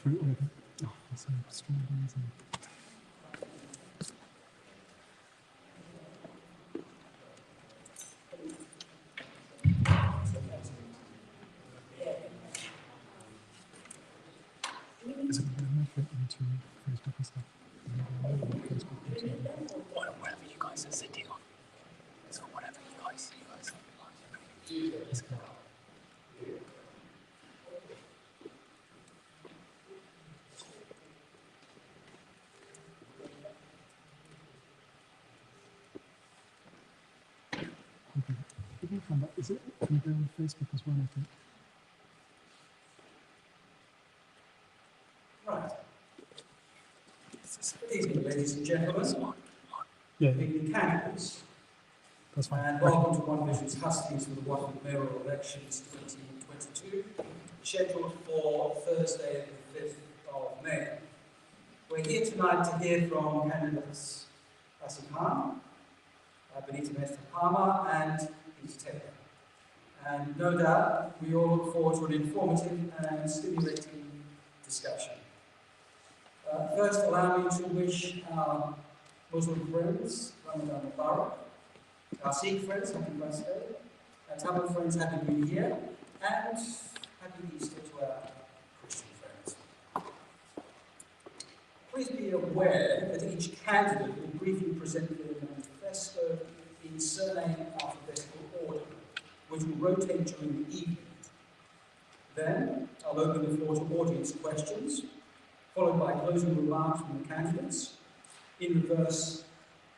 through all of it. Oh, there's some strawberries and... Is it going to move it into Facebook and stuff? Whatever you guys are sitting on. So whatever you guys like. It's good. Is it going to be on Facebook as well, I think? Right. Good evening, ladies and gentlemen. Yeah. Good evening, candidates. That's fine. And welcome to One Vision's Hustings for the Watford Mayoral elections 2022, scheduled for Thursday, the 5th of May. We're here tonight to hear from candidates Asim Khan, Benita Mesta-Palmer, and Peter Taylor. And no doubt, we all look forward to an informative and stimulating discussion. First, allow me to wish our Muslim friends Ramadan Mubarak, our Sikh friends Happy Birthday, our Tamil friends Happy New Year, and Happy Easter to our Christian friends. Please be aware that each candidate will briefly present their manifesto in surname alphabetical order, which will rotate during the evening. Then, I'll open the floor to audience questions, followed by closing remarks from the candidates, in reverse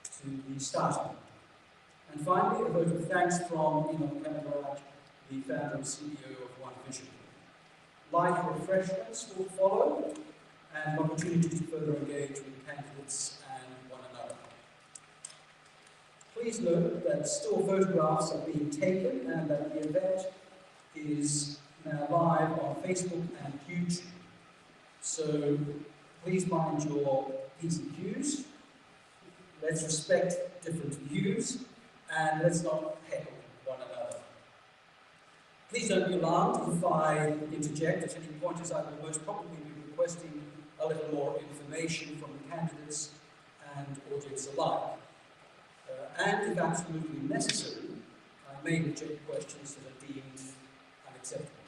to the starting. And finally, a vote of thanks from Mayoral, the founder and CEO of One Vision. Light refreshments will follow, and opportunities to further engage with candidates and one another. Please note that still photographs are being taken and that the event is now live on Facebook and YouTube. So please mind your P's and Q's. Let's respect different views and let's not heckle one another. Please don't be alarmed if I interject at any point, as I will most probably be requesting a little more information from the candidates and audience alike. And if absolutely necessary, I may reject questions that are deemed unacceptable.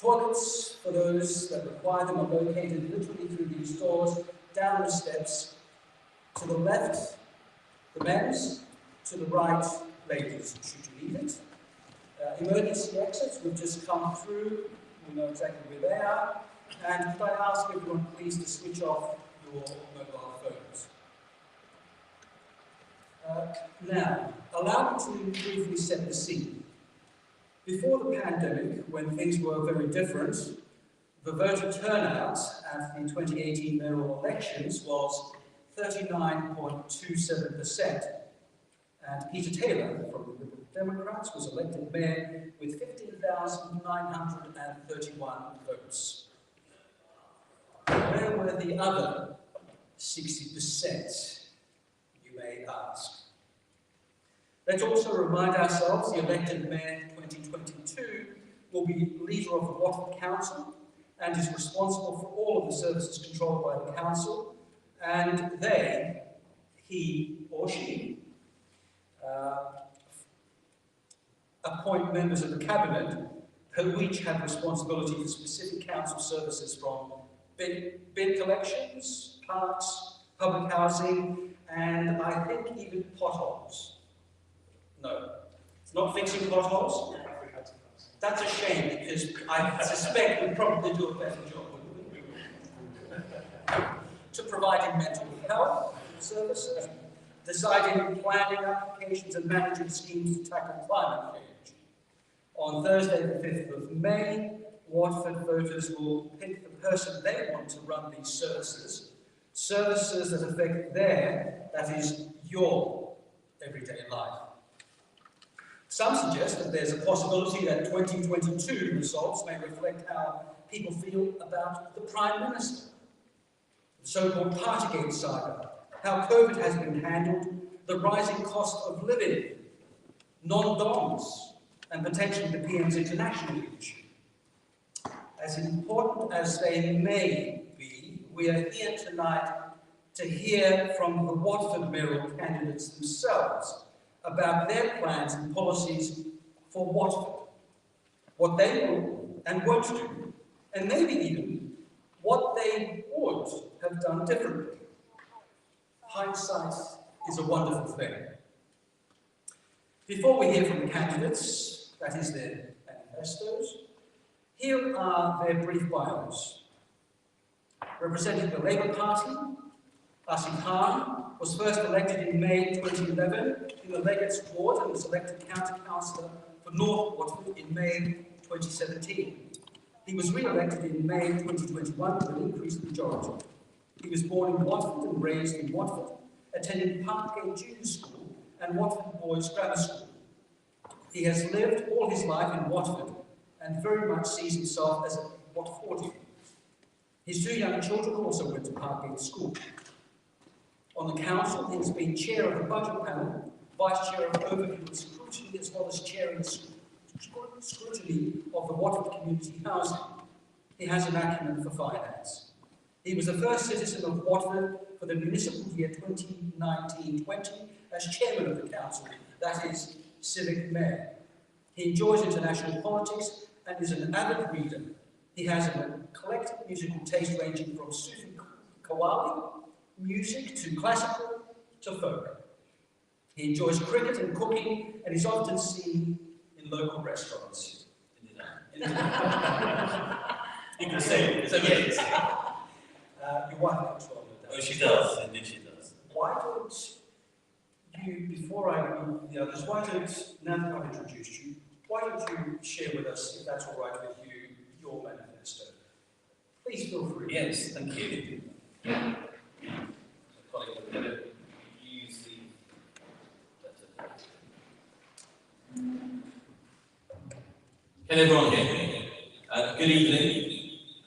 Toilets, for those that require them, are located literally through these doors, down the steps, to the left, the men's, to the right, ladies, should you need it. Emergency exits, we've just come through, we know exactly where they are, and could I ask everyone please to switch off your mobile phones. Now, allow me to briefly set the scene. Before the pandemic, when things were very different, the voter turnout at the 2018 mayoral elections was 39.27%, and Peter Taylor from the Liberal Democrats was elected mayor with 15,931 votes. Where were the other 60%, you may ask? Let's also remind ourselves the elected mayor 2022 will be leader of the Watford Council and is responsible for all of the services controlled by the council, and they, he or she, appoint members of the cabinet who each have responsibility for specific council services, from bin collections, parks, public housing, and I think even potholes. No, it's not fixing potholes. That's a shame, because I suspect we'd probably do a better job, wouldn't we? To providing mental health services, deciding planning applications and managing schemes to tackle climate change. On Thursday, the 5th of May, Watford voters will pick the person they want to run these services that affect their, that is, your everyday life. Some suggest that there's a possibility that 2022 results may reflect how people feel about the Prime Minister, the so-called Partygate saga, how COVID has been handled, the rising cost of living, non-doms, and potentially the PM's international reach. as important as they may be, we are here tonight to hear from the Watford mayoral candidates themselves about their plans and policies for Watford, what they will and won't do, and maybe even what they would have done differently. Hindsight is a wonderful thing. Before we hear from the candidates, that is their manifestos, here are their brief bios. Representing the Labour Party, Asif Khan was first elected in May 2011 in the Legates Ward and was elected County Councillor for North Watford in May 2017. He was re-elected in May 2021 with an increased majority. He was born in Watford and raised in Watford, attending Parkgate Junior School and Watford Boys Grammar School. He has lived all his life in Watford and very much sees himself as a Watfordian. His two young children also went to Parkgate School. On the council, he has been chair of the budget panel, vice chair of overview scrutiny, as well as chairing the scrutiny of the Watford community housing. He has an acumen for finance. He was the first citizen of Watford for the municipal year 2019-20 as chairman of the council, that is, civic mayor. He enjoys international politics and is an avid reader. He has an eclectic musical taste ranging from Sufi Qawwali music to classical to folk. He enjoys cricket and cooking and is often seen in local restaurants. You can say it. It's okay. Your wife comes from it. Oh, she does. Indeed, she does. Why don't you, before I meet the others, now that I've introduced you, why don't you share with us, if that's all right with you, your manifesto? Please feel free. Yes, thank you. Colleague, I'm going to use the letter. Can everyone hear me? Good evening,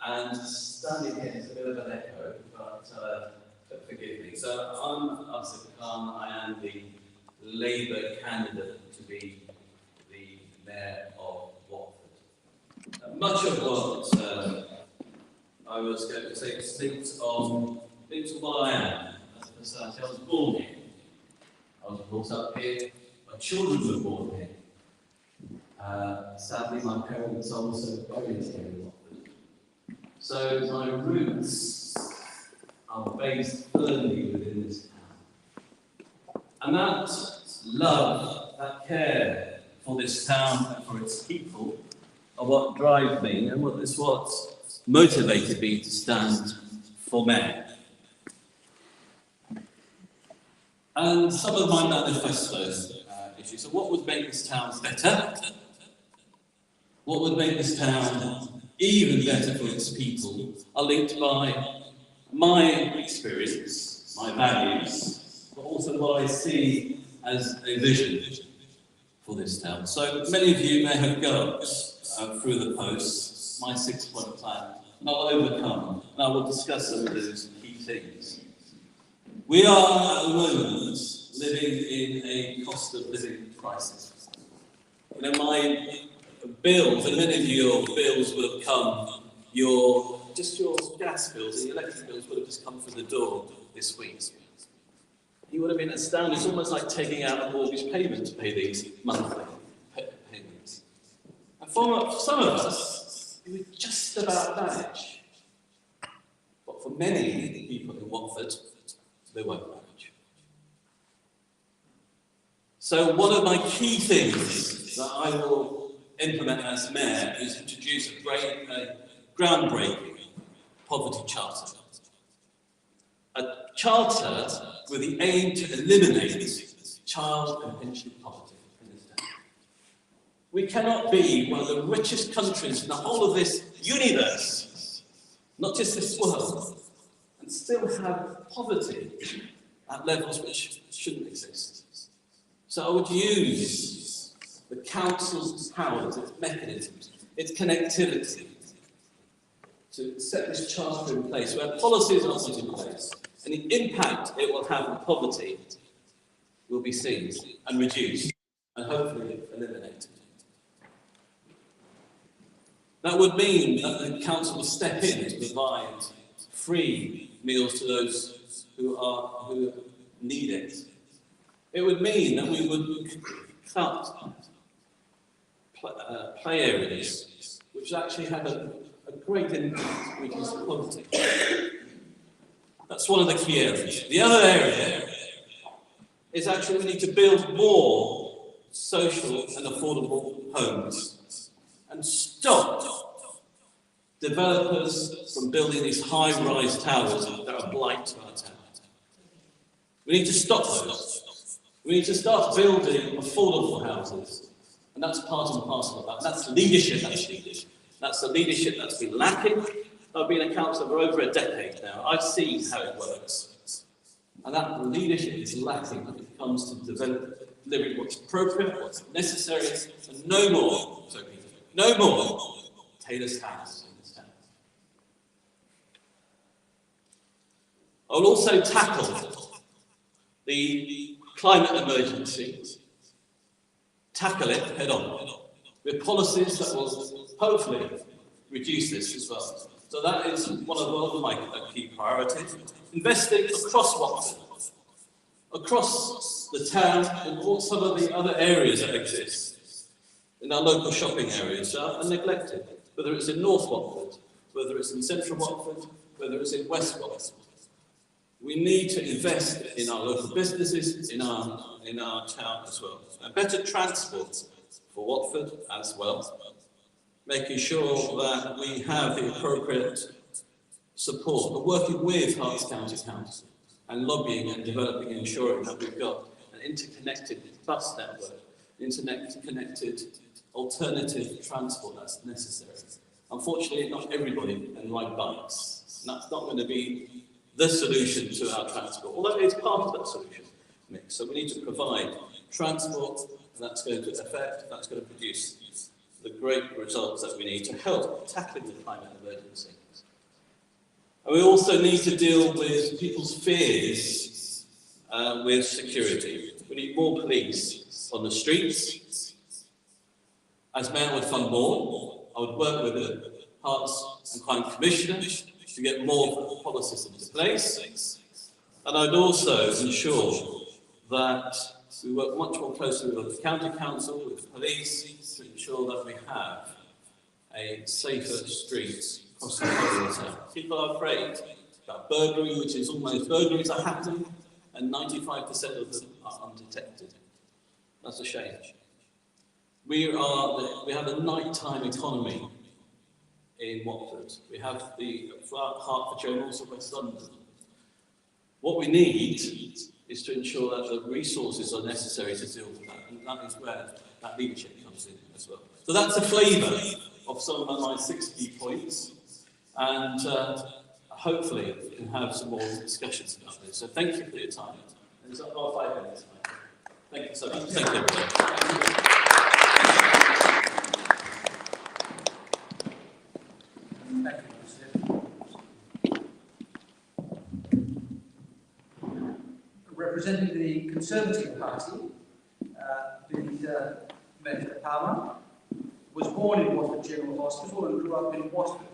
and standing here is a bit of an echo, but forgive me. So I'm Asif Khan. I am the Labour candidate to be the Mayor of Watford. Much of what I was going to say speaks of what I am as a personality. I was born here. I was brought up here. My children were born here. Sadly, my parents are also buried here in Watford. So my roots are based firmly within this town. And that love, that care for this town and for its people are what drive me and what motivated me to stand for mayor. And some of my manifestos issues. So what would make this town better? What would make this town even better for its people are linked by my experience, my values, but also what I see as a vision for this town. So many of you may have got through the posts my 6-point plan, and I'll overcome, and I will discuss some of those key things. We are at the moment living in a cost of living crisis. You know, my bills, and many of your bills will have come, your gas bills and your electric bills would have just come through the door this week. You would have been astounded. It's almost like taking out a mortgage payment to pay these monthly payments. And for some of us, we would just about manage. But for many people in Watford, they won't manage. So one of my key things that I will implement as mayor is introduce a groundbreaking poverty charter. A charter with the aim to eliminate child and pension poverty in this town. We cannot be one of the richest countries in the whole of this universe, not just this world, and still have poverty at levels which shouldn't exist. So I would use the council's powers, its mechanisms, its connectivity to set this charter in place where policies are put in place and the impact it will have on poverty will be seen and reduced and hopefully eliminated. That would mean that the council will step in to provide free meals to those who need it. It would mean that we would cut play areas, which actually had a great impact, which is poverty. That's one of the key areas. The other area is actually we need to build more social and affordable homes and stop developers from building these high-rise towers that are a blight to our town. We need to stop those. We need to start building affordable houses, and that's part and parcel of that. That's leadership, actually. That's the leadership that's been lacking. I've been a councillor for over a decade now. I've seen how it works. And that leadership is lacking when it comes to delivering what's appropriate, what's necessary, and no more, no more Taylor's house in this town. I will also tackle the climate emergency, tackle it head on, with policies that will hopefully reduce this as well. So that is one of my key priorities. Investing across Watford, across the town, and all some of the other areas that exist in our local shopping areas are neglected, whether it's in North Watford, whether it's in Central Watford, whether it's in West Watford. We need to invest in our local businesses, in our town as well. And better transport for Watford as well, making sure that we have the appropriate support, but working with Herts County Council and lobbying and developing and ensuring that we've got an interconnected bus network, interconnected alternative transport that's necessary. Unfortunately, not everybody can ride bikes, and that's not going to be the solution to our transport, although it's part of that solution mix. So we need to provide transport that's going to produce the great results that we need to help tackling the climate emergency. And we also need to deal with people's fears with security. We need more police on the streets. As Mayor, I would fund more. I would work with the Hearts and Crime Commissioner to get more policies into place. And I'd also ensure that we work much more closely with the county council, with the police, to ensure that we have a safer street across the whole of the town. People are afraid about burglary, which is almost burglaries are happening, and 95% of them are undetected. That's a shame. We have a nighttime economy in Watford. We have the Hertfordshire and also West London. What we need is to ensure that the resources are necessary to deal with that, and that is where that leadership comes in as well. So that's a flavour of some of my 6 key points, and hopefully we can have some more discussions about this. So thank you for your time. And it's about 5 minutes. Thank you so much. Thank you, everybody. Representing the Conservative Party, Benita Palmer was born in Watford General Hospital and grew up in Watford,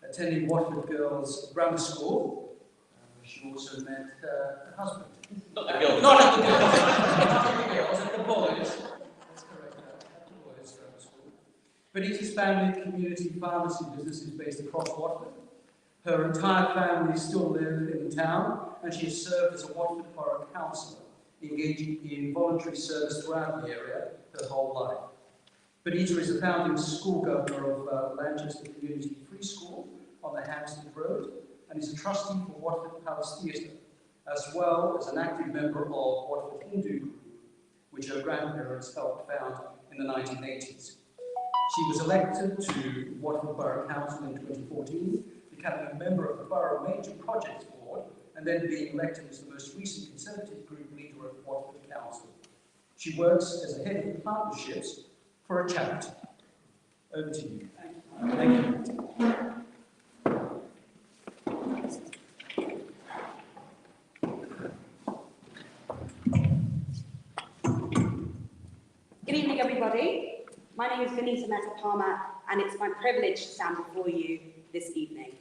attending Watford Girls Grammar School. She also met her husband. Not the girls. Not at the girls. Not the girls, at the boys. That's correct, at the boys' grammar school. Benita's family community pharmacy business is based across Watford. Her entire family still live in the town, and she has served as a Watford Borough Councillor, engaging in voluntary service throughout the area her whole life. Benita is the founding school governor of Lanchester Community Free School on the Hampstead Road, and is a trustee for Watford Palace Theatre, as well as an active member of Watford Hindu Group, which her grandparents helped found in the 1980s. She was elected to Watford Borough Council in 2014, becoming a member of the Borough Major Projects Board, and then being elected as the most recent Conservative group leader at Watford Council. She works as a head of partnerships for a charity. Over to you. Thank you. Good evening, everybody. My name is Benita Palmer, and it's my privilege to stand before you this evening.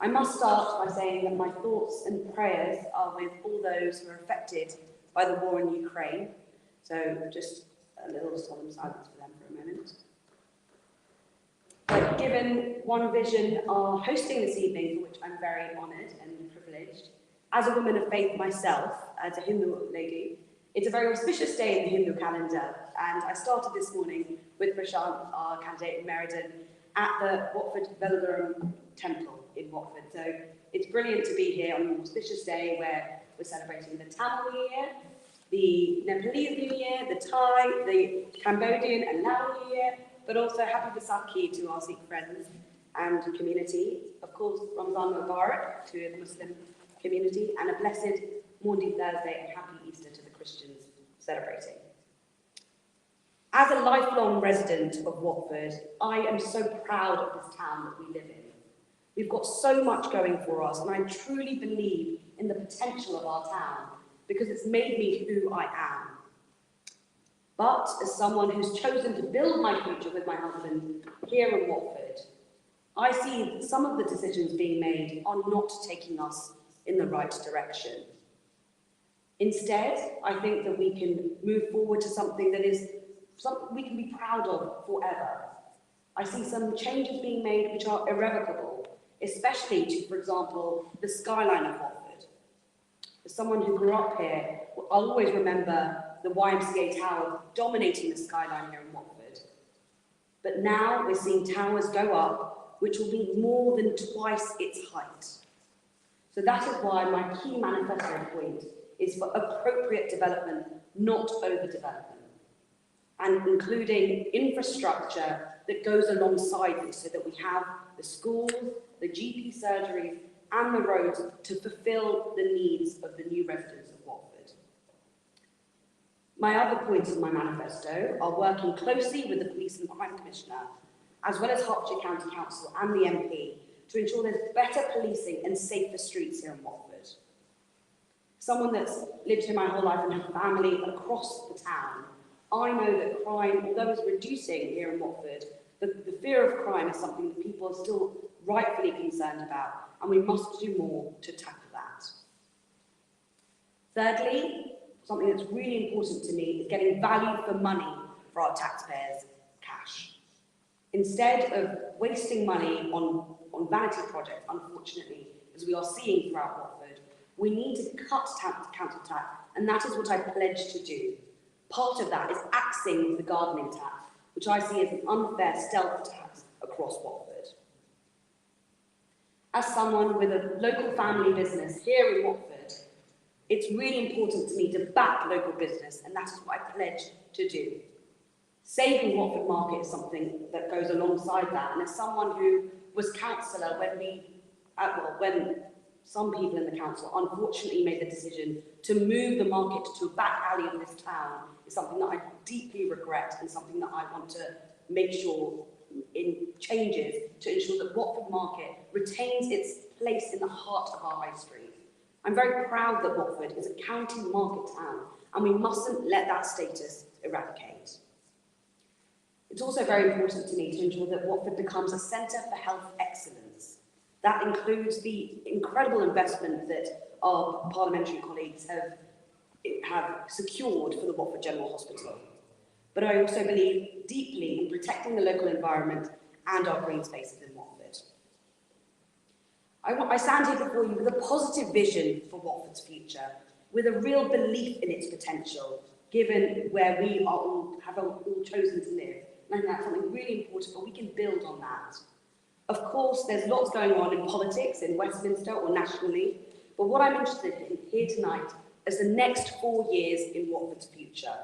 I must start by saying that my thoughts and prayers are with all those who are affected by the war in Ukraine. So just a little solemn silence for them for a moment. But given One Vision are hosting this evening, for which I'm very honoured and privileged, as a woman of faith myself, as a Hindu lady, it's a very auspicious day in the Hindu calendar, and I started this morning with Prashant, our candidate in Meriden, at the Watford Velaram Temple in Watford. So it's brilliant to be here on an auspicious day where we're celebrating the Tamil New Year, the Nepalese New Year, the Thai, the Cambodian and Lao New Year, but also Happy Vaisakhi to our Sikh friends and community. Of course, Ramadan Mubarak to the Muslim community, and a blessed Maundy Thursday and Happy Easter to the Christians celebrating. As a lifelong resident of Watford, I am so proud of this town that we live in. We've got so much going for us, and I truly believe in the potential of our town because it's made me who I am. But as someone who's chosen to build my future with my husband here in Watford, I see some of the decisions being made are not taking us in the right direction. Instead, I think that we can move forward to something that is something we can be proud of forever. I see some changes being made which are irrevocable, especially to, for example, the skyline of Watford. As someone who grew up here, I'll always remember the YMCA tower dominating the skyline here in Watford. But now we're seeing towers go up, which will be more than twice its height. So that is why my key manifesto point is for appropriate development, not overdevelopment, and including infrastructure that goes alongside this so that we have the schools, the GP surgeries, and the roads to fulfil the needs of the new residents of Watford. My other points in my manifesto are working closely with the Police and Crime Commissioner, as well as Hertfordshire County Council and the MP, to ensure there's better policing and safer streets here in Watford. Someone that's lived here my whole life and have family across the town, I know that crime, although it's reducing here in Watford, the fear of crime is something that people are still rightfully concerned about, and we must do more to tackle that. Thirdly, something that's really important to me is getting value for money for our taxpayers' cash. Instead of wasting money on vanity projects, unfortunately, as we are seeing throughout Watford, we need to cut council tax, and that is what I pledge to do. Part of that is axing the gardening tax, which I see as an unfair stealth tax across Watford. As someone with a local family business here in Watford, it's really important to me to back local business, and that is what I pledge to do. Saving Watford Market is something that goes alongside that, and as someone who was councillor when some people in the council unfortunately made the decision to move the market to a back alley of this town, is something that I deeply regret and something that I want to make sure in changes to ensure that Watford Market retains its place in the heart of our high street. I'm very proud that Watford is a county market town, and we mustn't let that status eradicate. It's also very important to me to ensure that Watford becomes a centre for health excellence. That includes the incredible investment that our parliamentary colleagues have secured for the Watford General Hospital. But I also believe deeply in protecting the local environment and our green spaces in Watford. I stand here before you with a positive vision for Watford's future, with a real belief in its potential, given where we have all chosen to live. And I think that's something really important, but we can build on that. Of course, there's lots going on in politics in Westminster or nationally, but what I'm interested in here tonight is the next 4 years in Watford's future.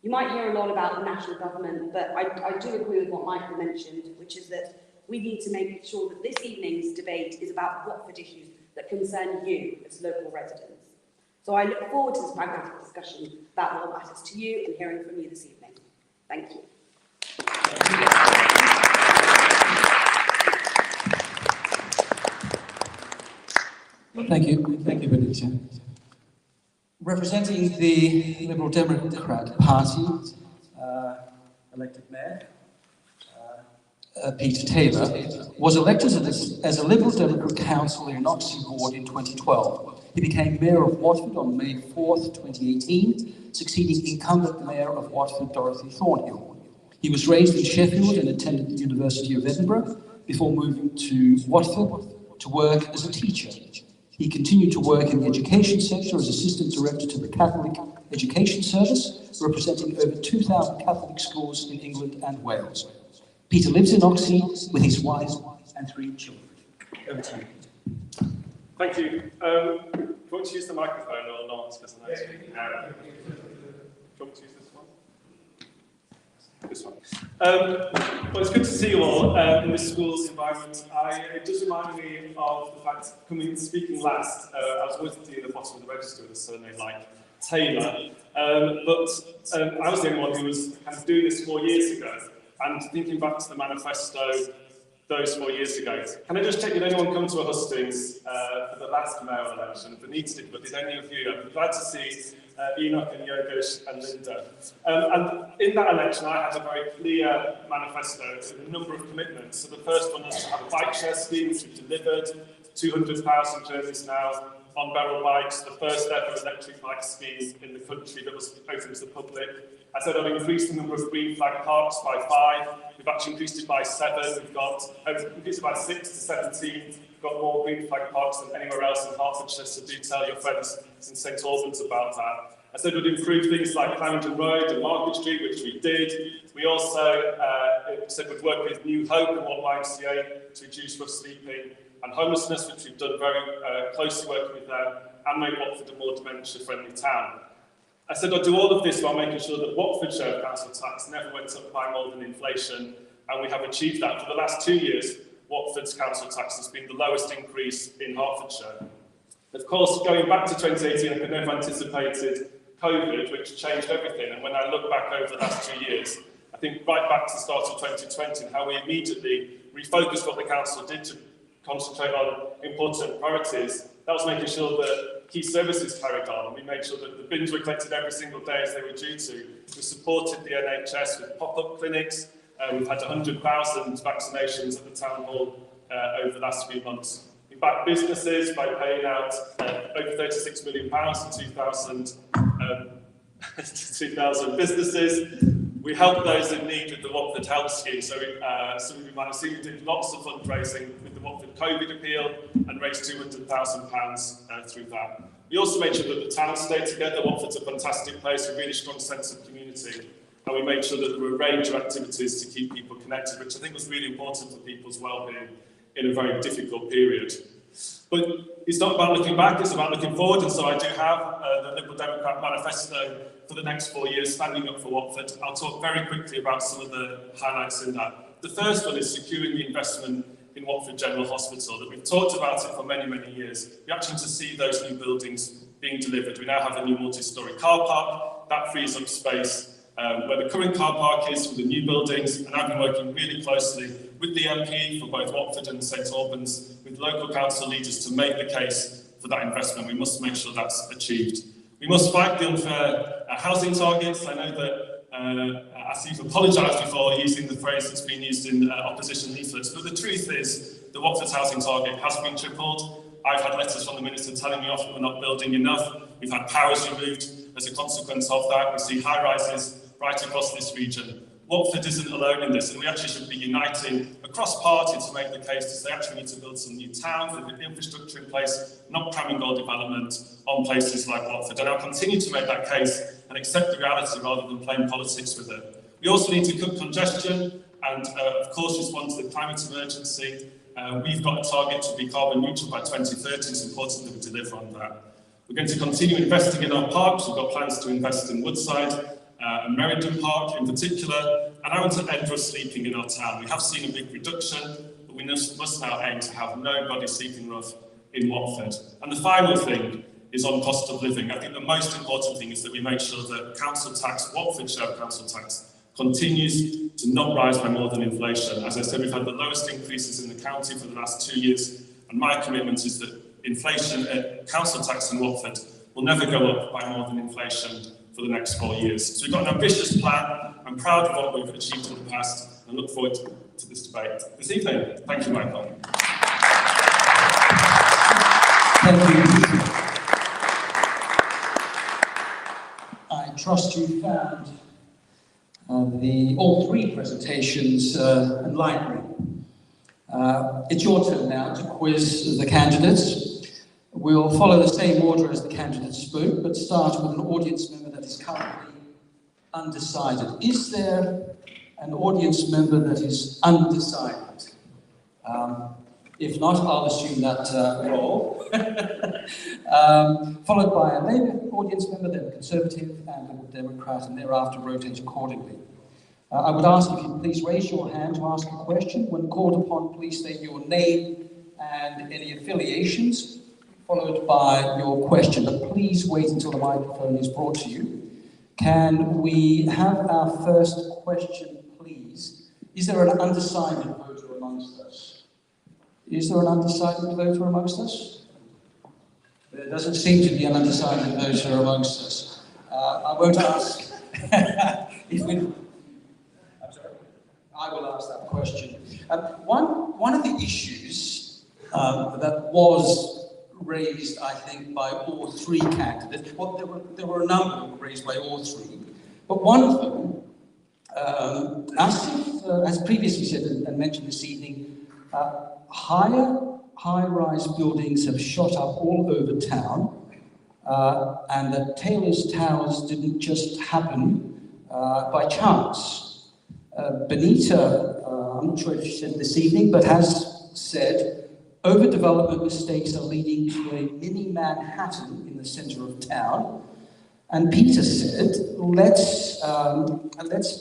You might hear a lot about the national government, but I do agree with what Michael mentioned, which is that we need to make sure that this evening's debate is about Watford issues that concern you as local residents. So I look forward to this pragmatic discussion about what matters to you and hearing from you this evening. Thank you. Thank you, Benita. Representing the Liberal Democrat Party, elected mayor, Peter Taylor, was elected as a Liberal Democrat councillor in Oxley Ward in 2012. He became Mayor of Watford on May 4th, 2018, succeeding incumbent Mayor of Watford, Dorothy Thornhill. He was raised in Sheffield and attended the University of Edinburgh before moving to Watford to work as a teacher. He continued to work in the education sector as Assistant Director to the Catholic Education Service, representing over 2,000 Catholic schools in England and Wales. Peter lives in Oxley with his wife and 3 children. Over to you. Thank you. Do you want to use the microphone or not? Do you want to use this one? This one. Well, it's good to see you all in this school's environment. It does remind me of the fact, speaking last, I was always at the bottom of the register with a surname like Taylor, but I was the only one who was kind of doing this 4 years ago. And thinking back to the manifesto those 4 years ago, can I just check, did anyone come to a hustings for the last mayoral election? Benita did, but did any of you? I'm glad to see Enoch and Yogesh and Linda. And in that election, I had a very clear manifesto with a number of commitments. So the first one was to have a bike share scheme, which we've delivered, 200,000 journeys now on barrel bikes, the first ever electric bike scheme in the country that was open to the public. I said I've increased the number of green flag parks by 5. We've actually increased it by 7. We've increased it by 6 to 17. We've got more green flag parks than anywhere else in Hertfordshire, so do tell your friends in St Albans about that. I said we'd improve things like Clarendon Road and Market Street, which we did. We also said we'd work with New Hope and YMCA to reduce rough sleeping and homelessness, which we've done very closely working with them, and make Watford a more dementia-friendly town. I said I'd do all of this while making sure that Watford's share of council tax never went up by more than inflation, and we have achieved that. For the last 2 years, Watford's council tax has been the lowest increase in Hertfordshire. Of course, going back to 2018, I could never have anticipated COVID, which changed everything, and when I look back over the last 2 years, I think right back to the start of 2020 and how we immediately refocused what the council did to concentrate on important priorities. That was making sure that key services carried on. We made sure that the bins were collected every single day as they were due to. We supported the NHS with pop-up clinics. We've had 100,000 vaccinations at the town hall over the last few months. We backed businesses by paying out over £36 million to 2,000 businesses. We helped those in need with the Watford Health Scheme, so some of you might have seen we did lots of fundraising with the Watford COVID appeal and raised £200,000 through that. We also made sure that the town stayed together. Watford's a fantastic place with a really strong sense of community, and we made sure that there were a range of activities to keep people connected, which I think was really important for people's well-being in a very difficult period. But it's not about looking back, it's about looking forward, and so I do have the Liberal Democrat manifesto for the next 4 years, standing up for Watford. I'll talk very quickly about some of the highlights in that. The first one is securing the investment in Watford General Hospital. That we've talked about it for many, many years. We actually to see those new buildings being delivered. We now have a new multi-storey car park. That frees up space where the current car park is for the new buildings, and I've been working really closely with the MP for both Watford and St Albans, with local council leaders to make the case for that investment. We must make sure that's achieved. We must fight the unfair housing targets. I know that I see you've apologised before using the phrase that's been used in opposition leaflets, but the truth is the Watford's housing target has been tripled. I've had letters from the Minister telling me often we're not building enough. We've had powers removed as a consequence of that. We see high-rises right across this region. Watford isn't alone in this, and we actually should be uniting across party to make the case to say actually we need to build some new towns with the infrastructure in place, not cramming gold development on places like Watford. And I'll continue to make that case and accept the reality rather than playing politics with it. We also need to cut congestion and, of course, respond to the climate emergency. We've got a target to be carbon neutral by 2030. It's important that we deliver on that. We're going to continue investing in our parks. We've got plans to invest in Woodside and Meriden Park in particular, and I want to end rough sleeping in our town. We have seen a big reduction, but we must now aim to have nobody sleeping rough in Watford. And the final thing is on cost of living. I think the most important thing is that we make sure that council tax, Watford's share of council tax, continues to not rise by more than inflation. As I said, we've had the lowest increases in the county for the last 2 years, and my commitment is that inflation, council tax in Watford will never go up by more than inflation for the next 4 years. So we've got an ambitious plan. I'm proud of what we've achieved in the past, and I look forward to to this debate this evening. Thank you, Michael. Thank you. I trust you found all three presentations enlightening. It's your turn now to quiz the candidates. We'll follow the same order as the candidates spoke, but start with an audience member that is currently undecided. Is there an audience member that is undecided? If not, I'll assume that role. Followed by a Labour audience member, then a Conservative and a Democrat, and thereafter rotate accordingly. I would ask if you'd please raise your hand to ask a question. When called upon, please state your name and any affiliations, followed by your question. But please wait until the microphone is brought to you. Can we have our first question, please? Is there an undecided voter amongst us? Is there an undecided voter amongst us? There doesn't seem to be an undecided voter amongst us. I won't ask if we... I'm sorry? I will ask that question. One of the issues that was raised, I think, by all three candidates, well, there were a number raised by all three, but one of them, as previously said and mentioned this evening, high-rise buildings have shot up all over town, and that Taylor's Towers didn't just happen by chance. Benita, I'm not sure if she said this evening, but has said, overdevelopment mistakes are leading to a mini Manhattan in the centre of town. And Peter said, let's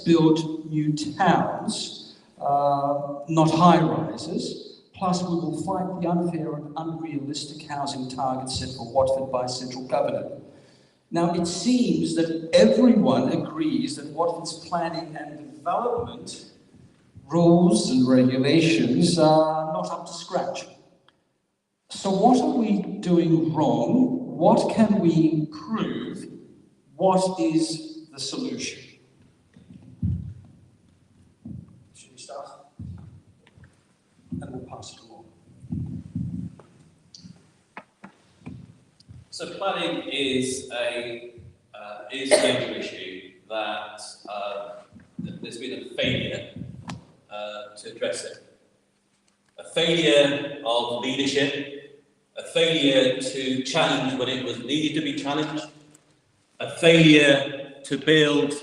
build new towns, not high-rises. Plus, we will fight the unfair and unrealistic housing targets set for Watford by central government. Now, it seems that everyone agrees that Watford's planning and development rules and regulations are not up to scratch. So what are we doing wrong? What can we improve? What is the solution? Should we start? And we'll pass it along. So planning is a major issue that there's been a failure to address it. A failure of leadership, a failure to challenge when it was needed to be challenged, a failure to build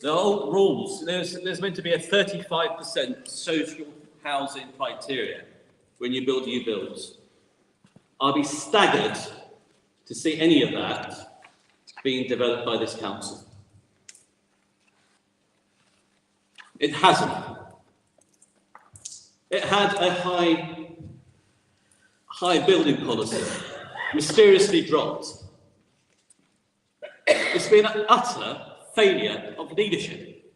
the old rules. There's meant to be a 35% social housing criteria when you build new builds. I'll be staggered to see any of that being developed by this council. It hasn't. It had a high building policy, mysteriously dropped. It's been an utter failure of leadership,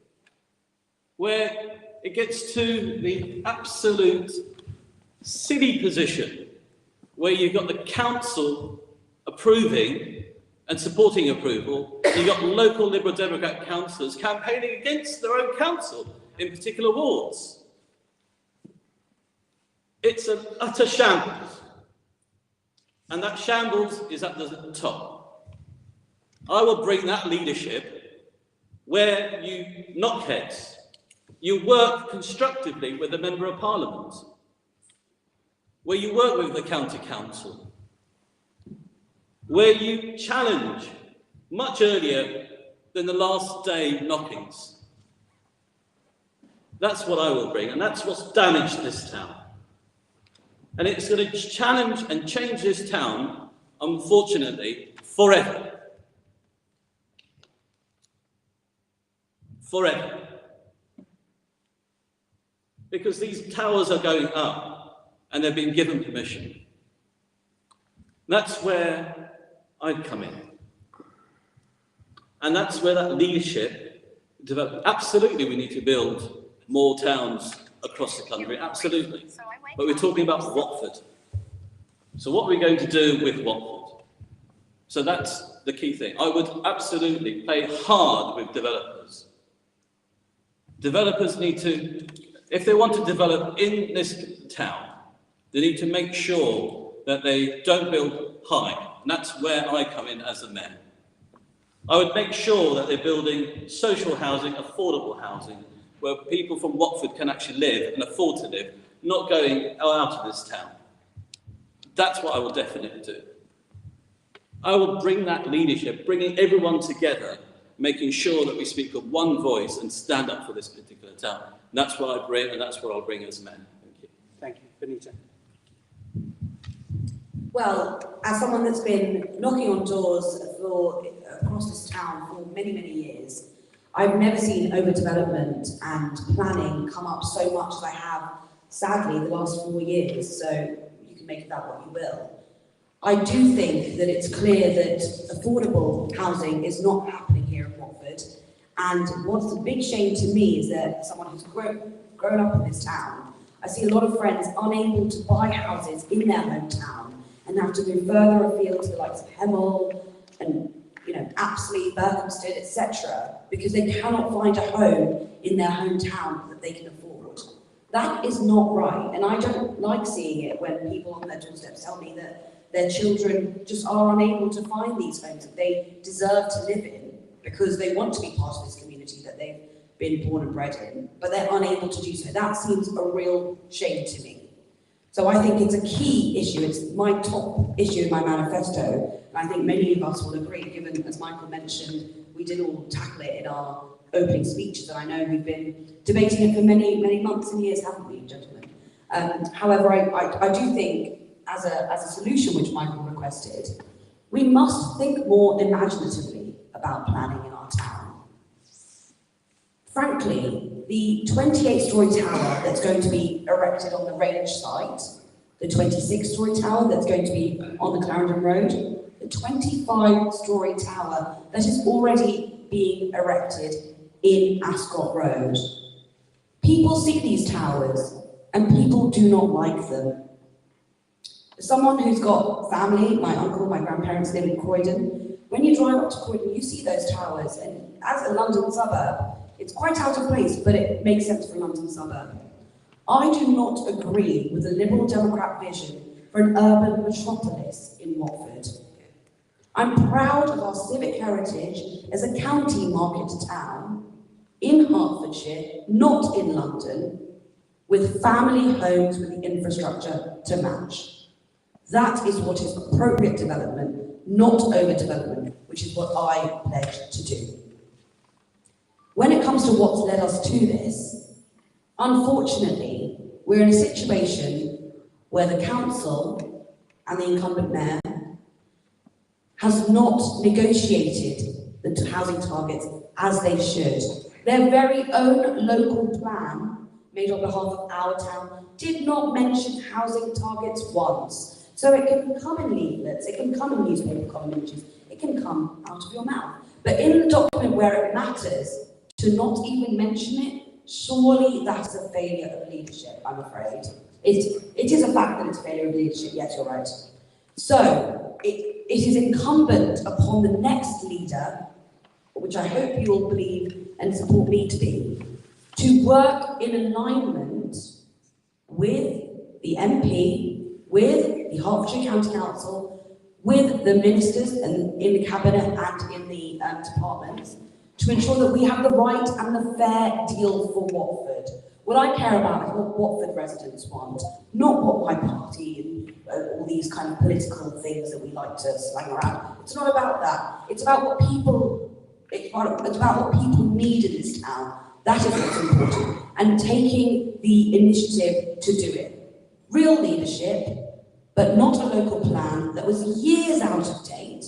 where it gets to the absolute silly position where you've got the council approving and supporting approval, you've got local Liberal Democrat councillors campaigning against their own council in particular wards. It's an utter shambles, and that shambles is at the top. I will bring that leadership where you knock heads, you work constructively with the Member of Parliament, where you work with the County Council, where you challenge much earlier than the last day knockings. That's what I will bring, and that's what's damaged this town. And it's going to challenge and change this town, unfortunately, forever. Forever. Because these towers are going up and they've been given permission. That's where I'd come in. And that's where that leadership developed. Absolutely, we need to build more towns across the country, absolutely. But we're talking about Watford. So what are we going to do with Watford? So that's the key thing. I would absolutely play hard with developers. Developers need to if they want to develop in this town, they need to make sure that they don't build high. And that's where I come in as a mayor. I would make sure that they're building social housing, affordable housing, where people from Watford can actually live and afford to live, not going out of this town. That's what I will definitely do. I will bring that leadership, bringing everyone together, making sure that we speak with one voice and stand up for this particular town. And that's what I bring, and that's what I'll bring as mayor. Thank you. Thank you. Benita. Well, as someone that's been knocking on doors across this town for many, many years, I've never seen overdevelopment and planning come up so much as I have, sadly, the last 4 years. So you can make of that what you will. I do think that it's clear that affordable housing is not happening here in Watford. And what's a big shame to me is that someone who's grown up in this town, I see a lot of friends unable to buy houses in their hometown and have to move further afield to the likes of Hemel and, Apsley, Berkhamsted, etc., because they cannot find a home in their hometown that they can afford. That is not right, and I don't like seeing it when people on their doorsteps tell me that their children just are unable to find these homes that they deserve to live in because they want to be part of this community that they've been born and bred in, but they're unable to do so. That seems a real shame to me. So I think it's a key issue. It's my top issue in my manifesto, and I think many of us will agree, given, as Michael mentioned, we did all tackle it in our opening speeches, and I know we've been debating it for many, many months and years, haven't we, gentlemen? However, I do think, as a solution which Michael requested, we must think more imaginatively about planning in our town. Frankly, the 28-storey tower that's going to be erected on the Range site, the 26-storey tower that's going to be on the Clarendon Road, the 25-storey tower that is already being erected in Ascot Road. People see these towers and people do not like them. As someone who's got family, my uncle, my grandparents live in Croydon, when you drive up to Croydon, you see those towers, and as a London suburb, it's quite out of place, but it makes sense for a London suburb. I do not agree with the Liberal Democrat vision for an urban metropolis in Watford. I'm proud of our civic heritage as a county market town in Hertfordshire, not in London, with family homes with the infrastructure to match. That is what is appropriate development, not overdevelopment, which is what I pledge to do. When it comes to what's led us to this, unfortunately, we're in a situation where the council and the incumbent mayor has not negotiated the housing targets as they should. Their very own local plan, made on behalf of our town, did not mention housing targets once. So it can come in leaflets, it can come in newspaper commentaries, it can come out of your mouth. But in the document where it matters, to not even mention it, surely that's a failure of leadership, I'm afraid. It is a fact that it's a failure of leadership, yes, you're right. So, it is incumbent upon the next leader, which I hope you will believe and support me to be, to work in alignment with the MP, with the Hertfordshire County Council, with the ministers and in the cabinet and in the departments, to ensure that we have the right and the fair deal for Watford. What I care about is what Watford residents want, not what my party and all these kind of political things that we like to slang around. It's not about that. It's about what people, it's about what people need in this town. That is what's important. And taking the initiative to do it. Real leadership, but not a local plan that was years out of date,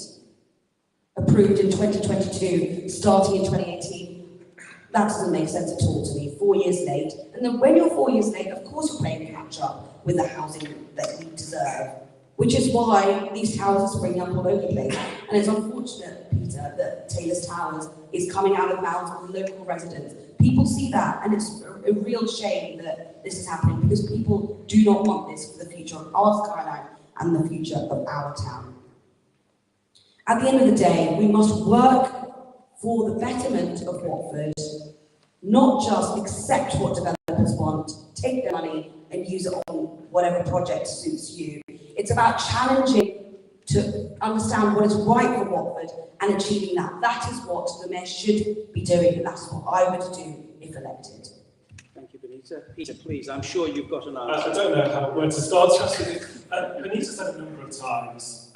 approved in 2022, starting in 2018. That doesn't make sense at all to me, 4 years late. And then when you're 4 years late, of course you're playing catch up with the housing that we deserve, which is why these towers are springing up all over the place. And it's unfortunate, Peter, that Taylor's Towers is coming out of the mouths of the local residents. People see that, and it's a real shame that this is happening, because people do not want this for the future of our skyline and the future of our town. At the end of the day, we must work for the betterment of Watford, not just accept what developers developers want, take their money and use it on whatever project suits you. It's about challenging to understand what is right for Watford and achieving that. That is what the Mayor should be doing, and that's what I would do if elected. Thank you, Benita. Peter, please, I'm sure you've got an answer. I don't know where to start. Benita said a number of times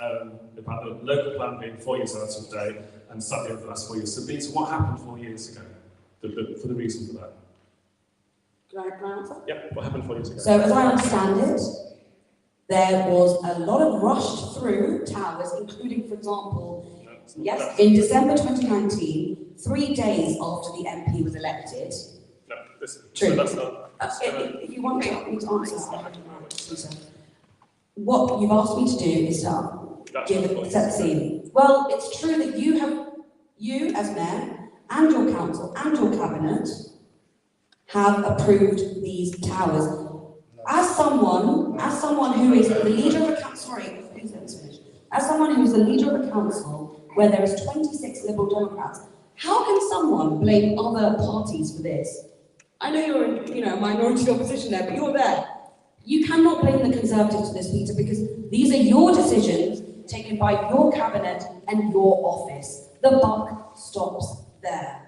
about the local plan being 4 years out of date and sadly over the last 4 years. So, Benita, what happened 4 years ago for the reason for that? Can I answer? Yeah, what happened 4 years ago? So, as I understand it, there was a lot of rushed through towers, including, for example, in December 2019, 3 days after the MP was elected. No, True. So that's not. If you want to answer, what you've asked me to do is to set the scene. Well, it's true that you as Mayor and your council and your cabinet have approved these towers. As someone who is the leader of a council, as someone who is the leader of a council where there is 26 Liberal Democrats, how can someone blame other parties for this? I know you're in, a minority opposition there, but you're there. You cannot blame the Conservatives for this, Peter, because these are your decisions taken by your cabinet and your office. The buck stops there.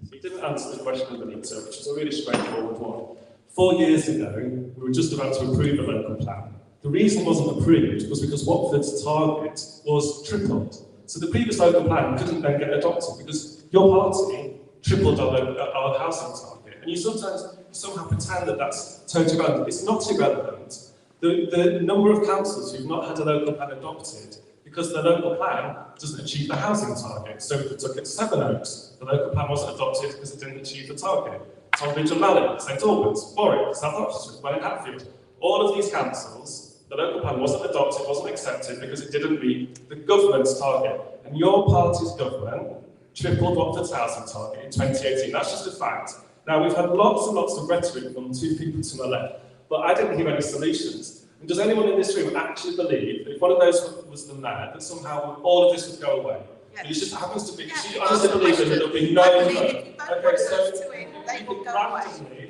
So you didn't answer the question, Benita, which is a really straightforward one. 4 years ago, we were just about to approve a local plan. The reason it wasn't approved was because Watford's target was tripled. So the previous local plan couldn't then get adopted because your party tripled our housing target. And you somehow pretend that that's totally relevant. It's not irrelevant. The number of councils who've not had a local plan adopted because the local plan doesn't achieve the housing target. So if we look at Sevenoaks, the local plan wasn't adopted because it didn't achieve the target. Tonbridge and Mallet, St Albans, Warwick, South Oxford, Welling Hatfield. All of these councils, the local plan wasn't adopted, wasn't accepted because it didn't meet the government's target. And your party's government tripled Watford's housing target in 2018. That's just a fact. Now, we've had lots and lots of rhetoric from two people to my left, but I didn't hear any solutions. And does anyone in this room actually believe that if one of those was the mayor, that somehow all of this would go away? Yeah. It just happens to be, you honestly believe that there'll be no... Okay, so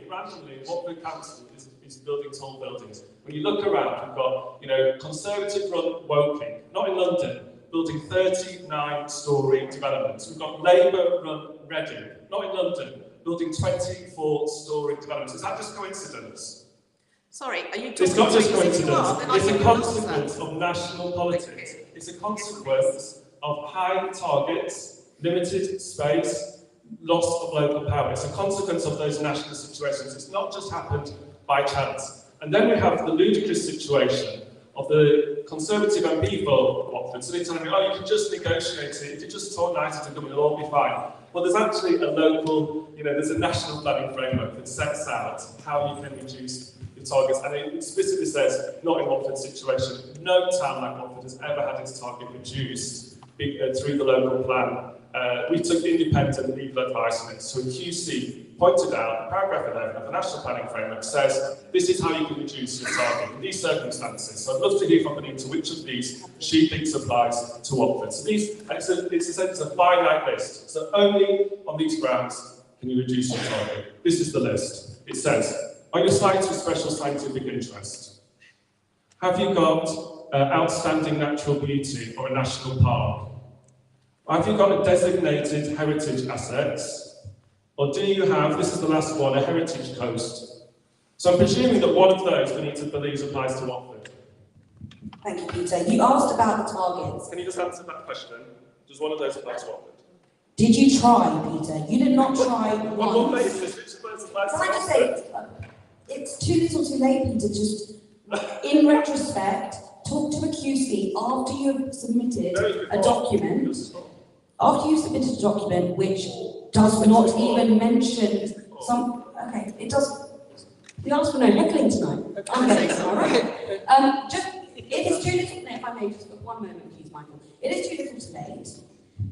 randomly, Watford Council is building tall buildings. When you look around, we've got, Conservative-run Woking, not in London, building 39-storey developments. We've got Labour-run Reading, not in London, building 24-storey developments. Is that just coincidence? Sorry, are you talking? It's not just coincidence. It's a consequence of national politics. It's a consequence of high targets, limited space, loss of local power. It's a consequence of those national situations. It's not just happened by chance. And then we have the ludicrous situation of the Conservative MP for Watford. So they're telling me, you can just negotiate it. If you just talk nice to the government, it'll all be fine. Well, there's actually a local, there's a national planning framework that sets out how you can reduce your targets. And it explicitly says, not in Watford's situation, no town like Watford has ever had its target reduced through the local plan. We took independent legal advice on it. So a QC pointed out, paragraph 11 of the National Planning Framework says, this is how you can reduce your target in these circumstances. So I'd love to hear from Benita which of these she thinks applies to Watford. So it's a finite list. So only on these grounds can you reduce your target. This is the list. It says, are your sites of special scientific interest? Have you got outstanding natural beauty or a national park? Have you got a designated heritage assets? Or do you have, this is the last one, a heritage coast? So I'm presuming that one of those Benita believes applies to Watford. Thank you, Peter. You asked about the targets. Can you just answer that question? Does one of those apply to Watford? Did you try, Peter? You did not try What basis? Which of those applies to Can I just Watford? say, it's too little too late, Peter. Just, in retrospect, talk to a QC after you've submitted a document. After you've submitted a document which does not even mention some... Okay, it does... We asked for no heckling tonight. Okay, all right. It is too little... No, if I may, just for 1 moment, please, Michael. It is too little too late.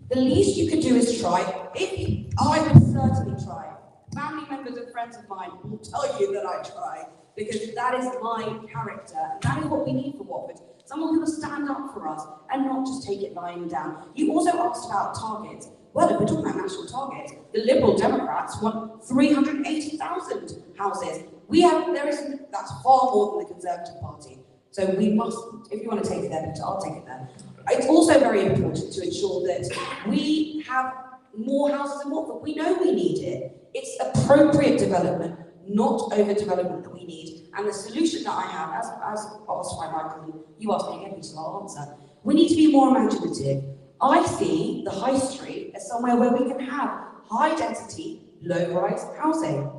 The least you could do is try. I would certainly try. Family members and friends of mine will tell you that I try, because that is my character, and that is what we need for Watford. Someone who will stand up for us and not just take it lying down. You also asked about targets. Well, if we're talking about national targets, the Liberal Democrats want 380,000 houses. That's far more than the Conservative Party. So we must, if you want to take it there, Peter, I'll take it there. It's also very important to ensure that we have more houses in Watford. We know we need it. It's appropriate development, not overdevelopment that we need. And the solution that I have, as asked by Michael, you asked me again, Peter, I'll answer. We need to be more imaginative. I see the high street as somewhere where we can have high density, low rise housing.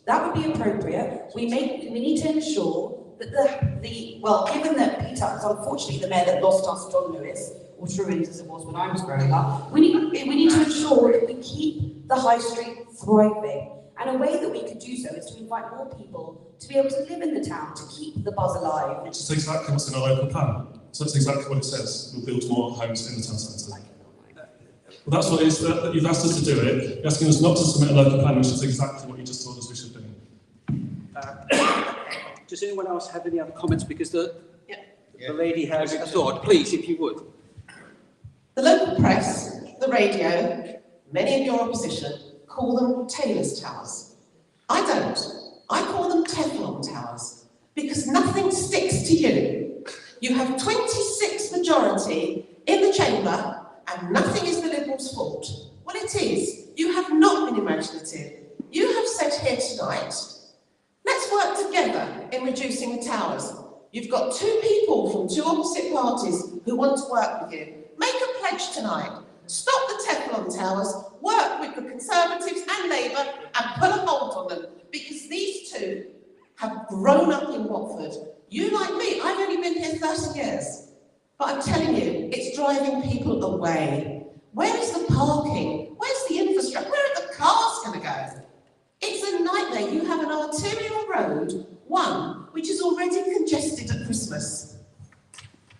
That would be appropriate. We need to ensure that given that Peter is unfortunately the mayor that lost us John Lewis, or Truant as it was when I was growing up, we need to ensure that we keep the high street thriving. And a way that we could do so is to invite more people to be able to live in the town, to keep the buzz alive. Which is exactly what's in our local plan. So that's exactly what it says. We'll build more homes in the town centre. Well, that's what it is that you've asked us to do it. You're asking us not to submit a local plan, which is exactly what you just told us we should do. Does anyone else have any other comments? Because the lady has a thought. Please, if you would. The local press, the radio, many of your opposition call them Taylor's Towers. I don't. I call them Teflon Towers because nothing sticks to you. You have 26 majority in the chamber and nothing is the Liberals' fault. Well, it is. You have not been imaginative. You have said here tonight, let's work together in reducing the towers. You've got two people from two opposite parties who want to work with you. Make a pledge tonight. Stop the Teflon Towers, work with the Conservatives and Labour and put a hold on them because these two have grown up in Watford. You, like me, I've only been here 30 years. But I'm telling you, it's driving people away. Where is the parking? Where's the infrastructure? Where are the cars going to go? It's a nightmare. You have an arterial road, one, which is already congested at Christmas.